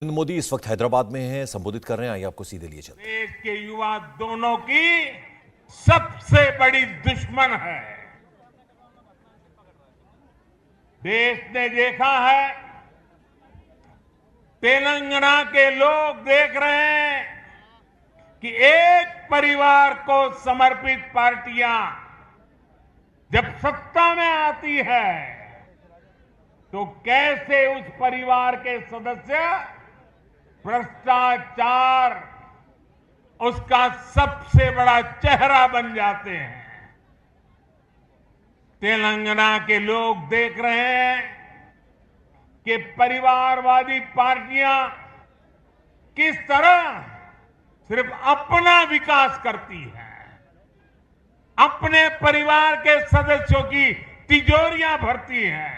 मोदी इस वक्त हैदराबाद में हैं, संबोधित कर रहे हैं। आइए आपको सीधे लिए चलते हैं। देश के युवा दोनों की सबसे बड़ी दुश्मन है। देश ने देखा है, तेलंगाना के लोग देख रहे हैं कि एक परिवार को समर्पित पार्टियां जब सत्ता में आती है तो कैसे उस परिवार के सदस्य भ्रष्टाचार उसका सबसे बड़ा चेहरा बन जाते हैं। तेलंगाना के लोग देख रहे हैं कि परिवारवादी पार्टियां किस तरह सिर्फ अपना विकास करती हैं, अपने परिवार के सदस्यों की तिजोरियां भरती हैं।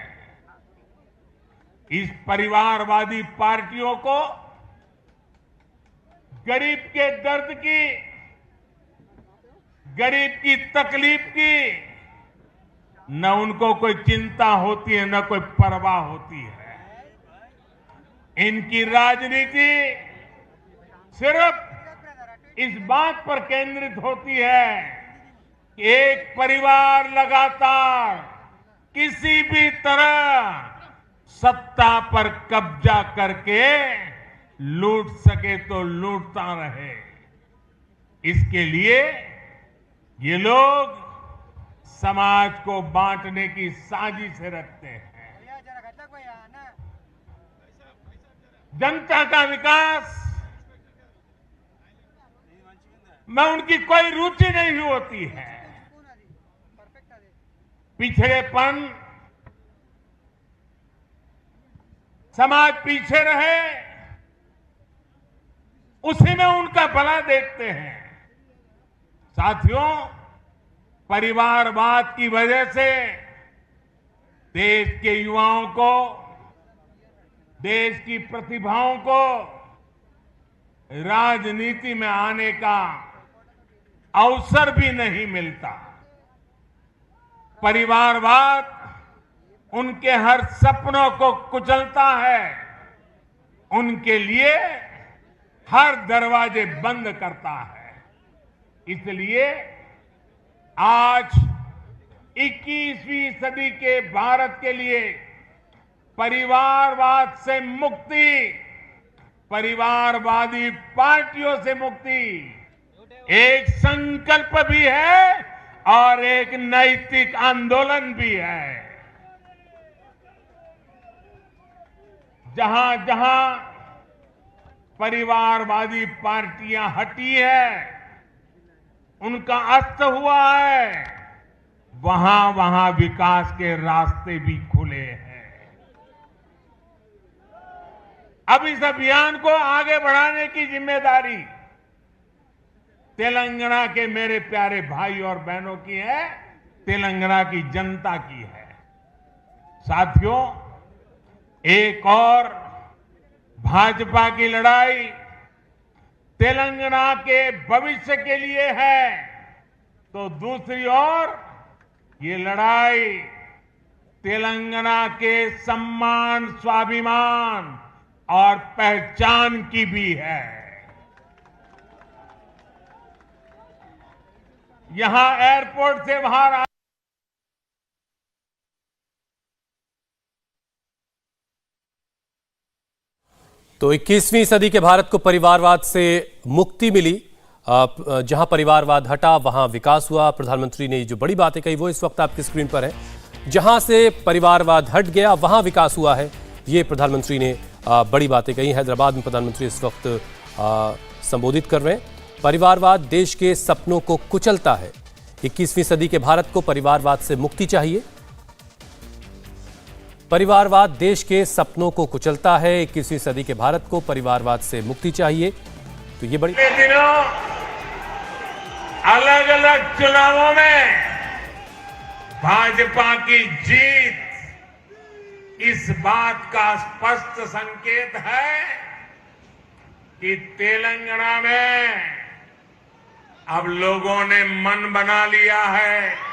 इस परिवारवादी पार्टियों को गरीब के दर्द की, गरीब की तकलीफ की न उनको कोई चिंता होती है, न कोई परवाह होती है। इनकी राजनीति सिर्फ इस बात पर केंद्रित होती है कि एक परिवार लगातार किसी भी तरह सत्ता पर कब्जा करके लूट सके तो लूटता रहे। इसके लिए ये लोग समाज को बांटने की साजिश रखते हैं। जनता का विकास में उनकी कोई रुचि नहीं होती है। पिछड़ेपन, समाज पीछे रहे, उसी में उनका भला देखते हैं। साथियों, परिवारवाद की वजह से देश के युवाओं को, देश की प्रतिभाओं को राजनीति में आने का अवसर भी नहीं मिलता। परिवारवाद उनके हर सपनों को कुचलता है, उनके लिए हर दरवाजे बंद करता है। इसलिए आज 21वीं सदी के भारत के लिए परिवारवाद से मुक्ति, परिवारवादी पार्टियों से मुक्ति एक संकल्प भी है और एक नैतिक आंदोलन भी है। जहां जहां परिवारवादी पार्टियां हटी है, उनका अस्त हुआ है, वहां वहां विकास के रास्ते भी खुले हैं। अब इस अभियान को आगे बढ़ाने की जिम्मेदारी तेलंगाना के मेरे प्यारे भाई और बहनों की है, तेलंगाना की जनता की है। साथियों, एक और भाजपा की लड़ाई तेलंगाना के भविष्य के लिए है, तो दूसरी ओर ये लड़ाई तेलंगाना के सम्मान, स्वाभिमान और पहचान की भी है। यहां एयरपोर्ट से बाहर तो 21वीं सदी के भारत को परिवारवाद से मुक्ति मिली। जहां परिवारवाद हटा वहां विकास हुआ। प्रधानमंत्री ने जो बड़ी बातें कही वो इस वक्त आपकी स्क्रीन पर है। जहां से परिवारवाद हट गया वहां विकास हुआ है, ये प्रधानमंत्री ने बड़ी बातें कही। हैदराबाद में प्रधानमंत्री इस वक्त संबोधित कर रहे हैं। परिवारवाद देश के सपनों को कुचलता है। 21वीं सदी के भारत को परिवारवाद से मुक्ति चाहिए। परिवारवाद देश के सपनों को कुचलता है। 21वीं सदी के भारत को परिवारवाद से मुक्ति चाहिए। तो ये बड़ी दिनों अलग अलग चुनावों में भाजपा की जीत इस बात का स्पष्ट संकेत है कि तेलंगाना में अब लोगों ने मन बना लिया है।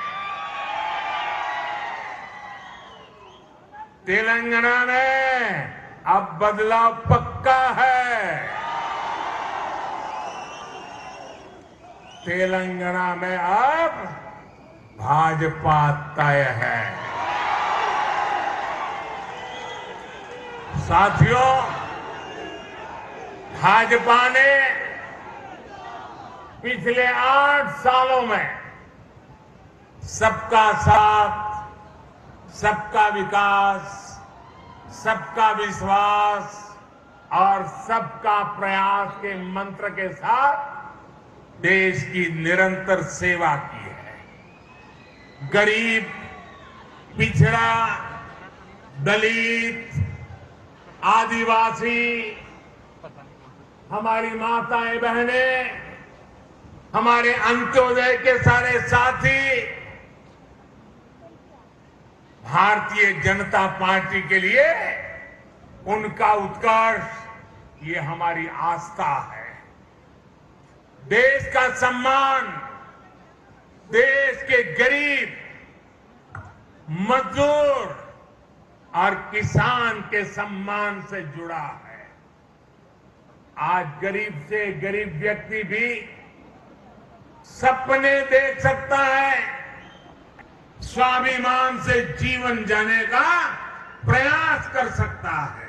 तेलंगाना में अब बदलाव पक्का पक्का है। तेलंगाना में अब भाजपा तय है। साथियों, भाजपा ने पिछले 8 सालों में सबका साथ, सबका विकास, सबका विश्वास और सबका प्रयास के मंत्र के साथ देश की निरंतर सेवा की है। गरीब, पिछड़ा, दलित, आदिवासी, हमारी माताएं बहनें, हमारे अंत्योदय के सारे साथी, भारतीय जनता पार्टी के लिए उनका उत्कर्ष ये हमारी आस्था है। देश का सम्मान देश के गरीब, मजदूर और किसान के सम्मान से जुड़ा है। आज गरीब से गरीब व्यक्ति भी सपने देख सकता है, स्वाभिमान से जीवन जीने का प्रयास कर सकता है।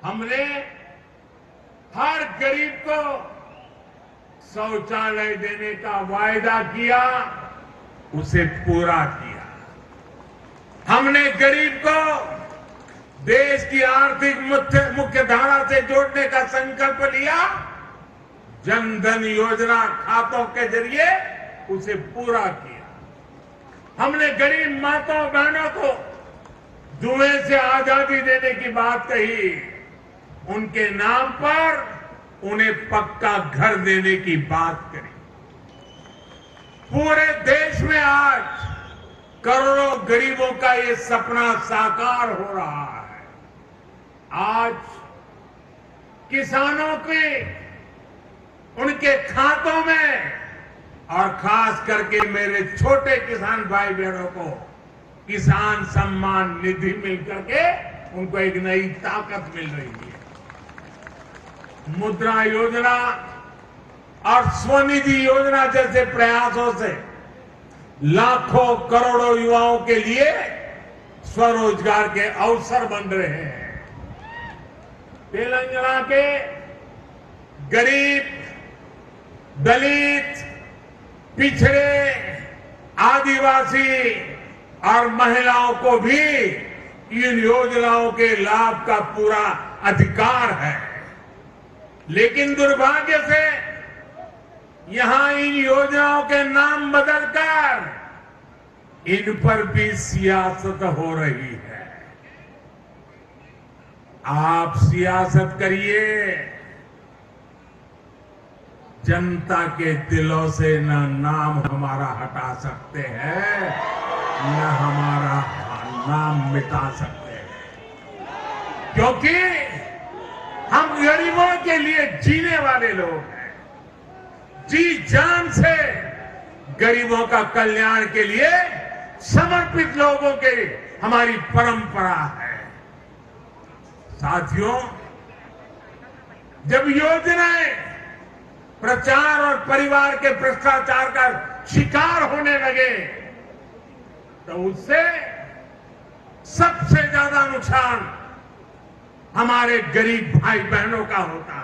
हमने हर गरीब को शौचालय देने का वायदा किया, उसे पूरा किया। हमने गरीब को देश की आर्थिक मुख्य धारा से जोड़ने का संकल्प लिया, जन धन योजना खातों के जरिए उसे पूरा किया। हमने गरीब माताओं बहनों को जुए से आजादी देने की बात कही, उनके नाम पर उन्हें पक्का घर देने की बात करी। पूरे देश में आज करोड़ों गरीबों का ये सपना साकार हो रहा है। आज किसानों के उनके खातों में और खास करके मेरे छोटे किसान भाई बहनों को किसान सम्मान निधि मिल करके उनको एक नई ताकत मिल रही है। मुद्रा योजना और स्वनिधि योजना जैसे प्रयासों से लाखों करोड़ों युवाओं के लिए स्वरोजगार के अवसर बन रहे हैं। तेलंगाना के गरीब, दलित, पिछड़े, आदिवासी और महिलाओं को भी इन योजनाओं के लाभ का पूरा अधिकार है। लेकिन दुर्भाग्य से यहां इन योजनाओं के नाम बदलकर इन पर भी सियासत हो रही है। आप सियासत करिए, जनता के दिलों से न नाम हमारा हटा सकते हैं, न हमारा नाम मिटा सकते हैं, क्योंकि हम गरीबों के लिए जीने वाले लोग हैं। जी जान से गरीबों का कल्याण के लिए समर्पित लोगों के हमारी परंपरा है। साथियों, जब योजनाएं प्रचार और परिवार के भ्रष्टाचार का शिकार होने लगे तो उससे सबसे ज्यादा नुकसान हमारे गरीब भाई बहनों का होता है,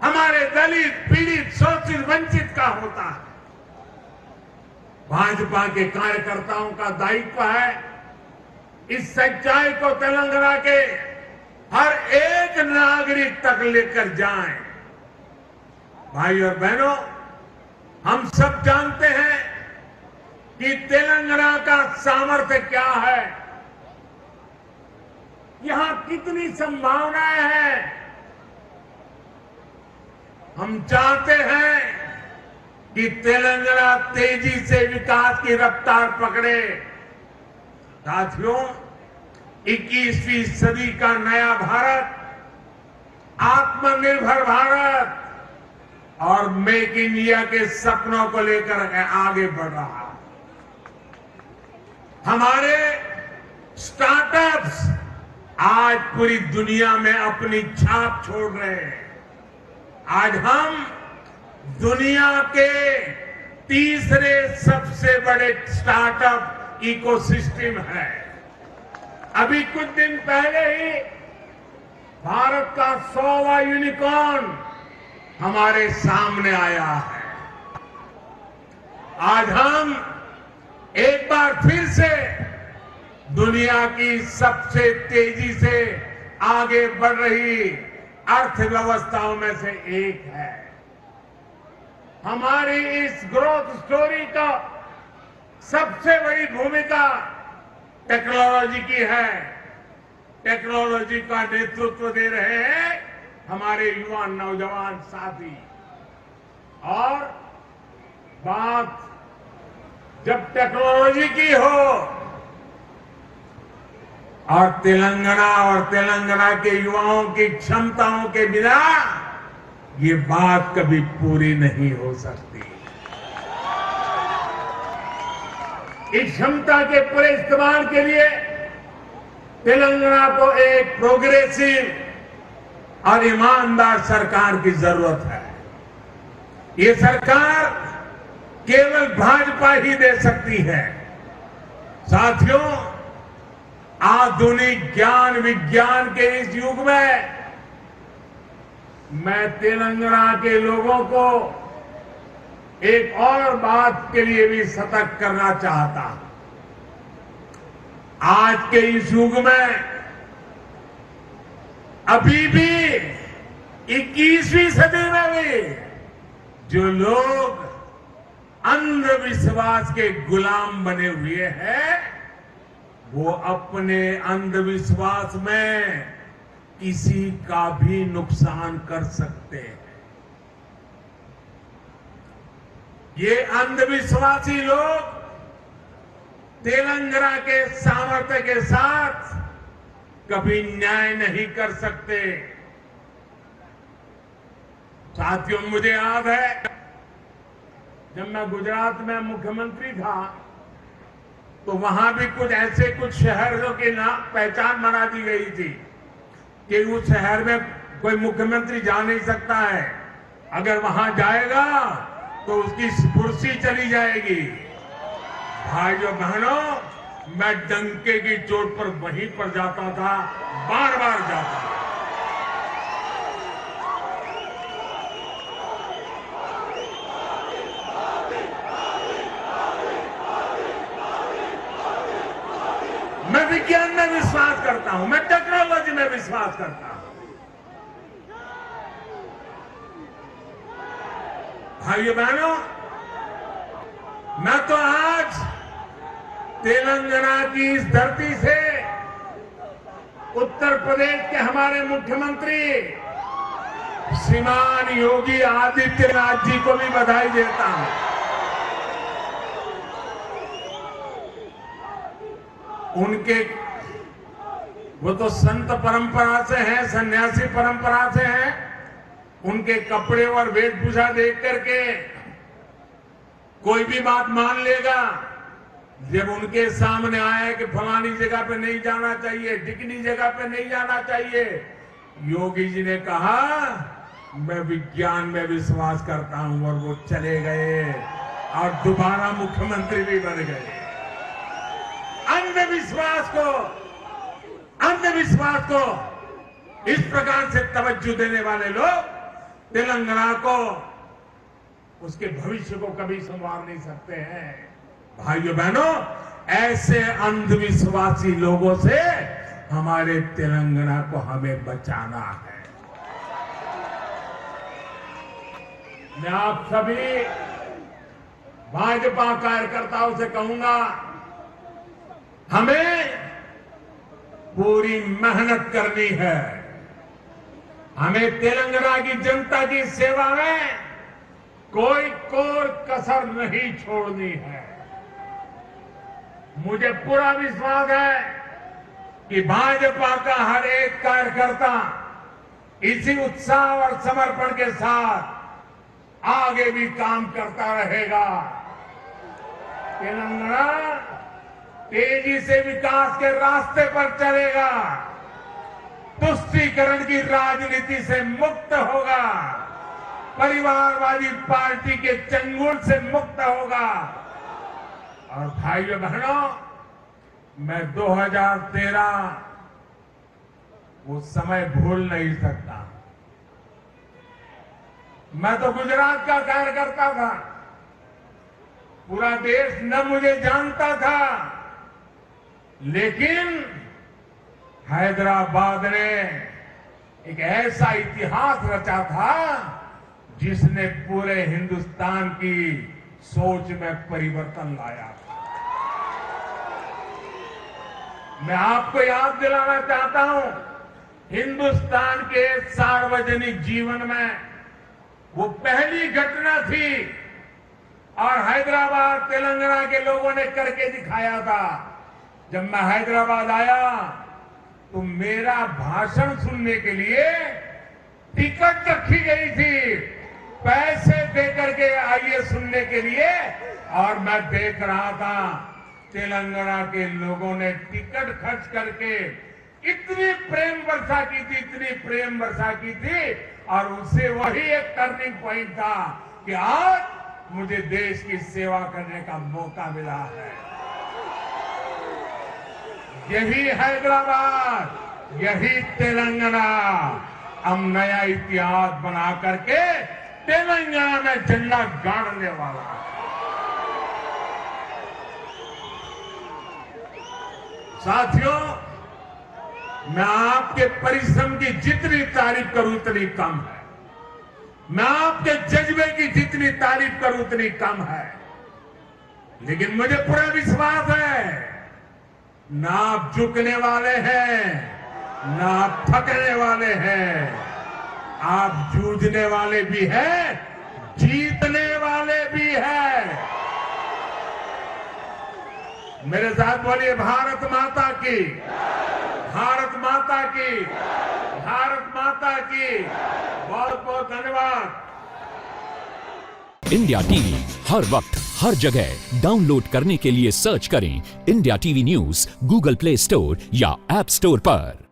हमारे दलित, पीड़ित, शोषित, वंचित का होता है। भाजपा के कार्यकर्ताओं का दायित्व है इस सच्चाई को तेलंगाना के हर एक नागरिक तक लेकर जाएं। भाई और बहनों, हम सब जानते हैं कि तेलंगाना का सामर्थ्य क्या है, यहां कितनी संभावनाएं हैं। हम चाहते हैं कि तेलंगाना तेजी से विकास की रफ्तार पकड़े। साथियों, 21वीं सदी का नया भारत, आत्मनिर्भर भारत और मेक इन इंडिया के सपनों को लेकर आगे बढ़ रहा है। हमारे स्टार्टअप्स आज पूरी दुनिया में अपनी छाप छोड़ रहे हैं। आज हम दुनिया के तीसरे सबसे बड़े स्टार्टअप इकोसिस्टम है। अभी कुछ दिन पहले ही भारत का 100वां यूनिकॉर्न हमारे सामने आया है। आज हम एक बार फिर से दुनिया की सबसे तेजी से आगे बढ़ रही अर्थव्यवस्थाओं में से एक है। हमारी इस ग्रोथ स्टोरी का सबसे बड़ी भूमिका टेक्नोलॉजी की है। टेक्नोलॉजी का नेतृत्व दे रहे हैं हमारे युवा नौजवान साथी। और बात जब टेक्नोलॉजी की हो और तेलंगाना के युवाओं की क्षमताओं के बिना ये बात कभी पूरी नहीं हो सकती। इस क्षमता के पूरे इस्तेमाल के लिए तेलंगाना को एक प्रोग्रेसिव और ईमानदार सरकार की जरूरत है। ये सरकार केवल भाजपा ही दे सकती है। साथियों, आधुनिक ज्ञान विज्ञान के इस युग में मैं तेलंगाना के लोगों को एक और बात के लिए भी सतर्क करना चाहता हूं। आज के इस युग में अभी भी 21वीं सदी में भी जो लोग अंधविश्वास के गुलाम बने हुए हैं, वो अपने अंधविश्वास में किसी का भी नुकसान कर सकते हैं। ये अंधविश्वासी लोग तेलंगाना के सामर्थ्य के साथ कभी न्याय नहीं कर सकते। साथियों, मुझे याद है जब मैं गुजरात में मुख्यमंत्री था तो वहां भी कुछ शहरों की पहचान बना दी गई थी कि उस शहर में कोई मुख्यमंत्री जा नहीं सकता है। अगर वहां जाएगा तो उसकी कुर्सी चली जाएगी। भाइयों बहनों, मैं डंके की चोट पर वहीं पर जाता था, बार बार जाता था। मैं विज्ञान में विश्वास करता हूं, मैं टेक्नोलॉजी में विश्वास करता हूं। भाइयों बहनों, मैं तो आज तेलंगाना की इस धरती से उत्तर प्रदेश के हमारे मुख्यमंत्री श्रीमान योगी आदित्यनाथ जी को भी बधाई देता हूं। उनके वो तो संत परंपरा से हैं, सन्यासी परंपरा से हैं। उनके कपड़े और वेशभूषा देख करके कोई भी बात मान लेगा। जब उनके सामने आया कि फलानी जगह पे नहीं जाना चाहिए, ढिकनी जगह पे नहीं जाना चाहिए, योगी जी ने कहा मैं विज्ञान में विश्वास करता हूं, और वो चले गए और दोबारा मुख्यमंत्री भी बन गए। अंधविश्वास को इस प्रकार से तवज्जो देने वाले लोग तेलंगाना को, उसके भविष्य को कभी संवार नहीं सकते हैं। भाइयों बहनों, ऐसे अंधविश्वासी लोगों से हमारे तेलंगाना को हमें बचाना है। मैं आप सभी भाजपा कार्यकर्ताओं से कहूंगा, हमें पूरी मेहनत करनी है। हमें तेलंगाना की जनता की सेवा में कोई कोर कसर नहीं छोड़नी है। मुझे पूरा विश्वास है कि भाजपा का हर एक कार्यकर्ता इसी उत्साह और समर्पण के साथ आगे भी काम करता रहेगा। तेलंगाना तेजी से विकास के रास्ते पर चलेगा। तुष्टीकरण की राजनीति से मुक्त होगा, परिवारवादी पार्टी के चंगुल से मुक्त होगा। और भाइयों बहनों, मैं 2013 वो समय भूल नहीं सकता। मैं तो गुजरात का कार्यकर्ता था, पूरा देश न मुझे जानता था, लेकिन हैदराबाद ने एक ऐसा इतिहास रचा था जिसने पूरे हिंदुस्तान की सोच में परिवर्तन लाया था। मैं आपको याद दिलाना चाहता हूं, हिंदुस्तान के सार्वजनिक जीवन में वो पहली घटना थी और हैदराबाद तेलंगाना के लोगों ने करके दिखाया था। जब मैं हैदराबाद आया तो मेरा भाषण सुनने के लिए टिकट रखी गई थी, पैसे देकर के आइए सुनने के लिए। और मैं देख रहा था तेलंगाना के लोगों ने टिकट खर्च करके इतनी प्रेम वर्षा की थी, इतनी प्रेम वर्षा की थी। और उससे वही एक टर्निंग पॉइंट था कि आज मुझे देश की सेवा करने का मौका मिला है। यही हैदराबाद, यही तेलंगाना हम नया इतिहास बना करके तेलंगाना में झंडा गाड़ने वाला है। साथियों, मैं आपके परिश्रम की जितनी तारीफ करूं उतनी कम है, मैं आपके जज्बे की जितनी तारीफ करूं उतनी कम है। लेकिन मुझे पूरा विश्वास है, ना आप झुकने वाले हैं, ना आप थकने वाले हैं, आप जूझने वाले भी हैं, जीतने वाले भी हैं। मेरे साथ बोलिए भारत माता की, भारत माता की, भारत माता की। बहुत बहुत धन्यवाद। इंडिया टीवी हर वक्त हर जगह डाउनलोड करने के लिए सर्च करें India TV news Google play store या ऐप स्टोर पर।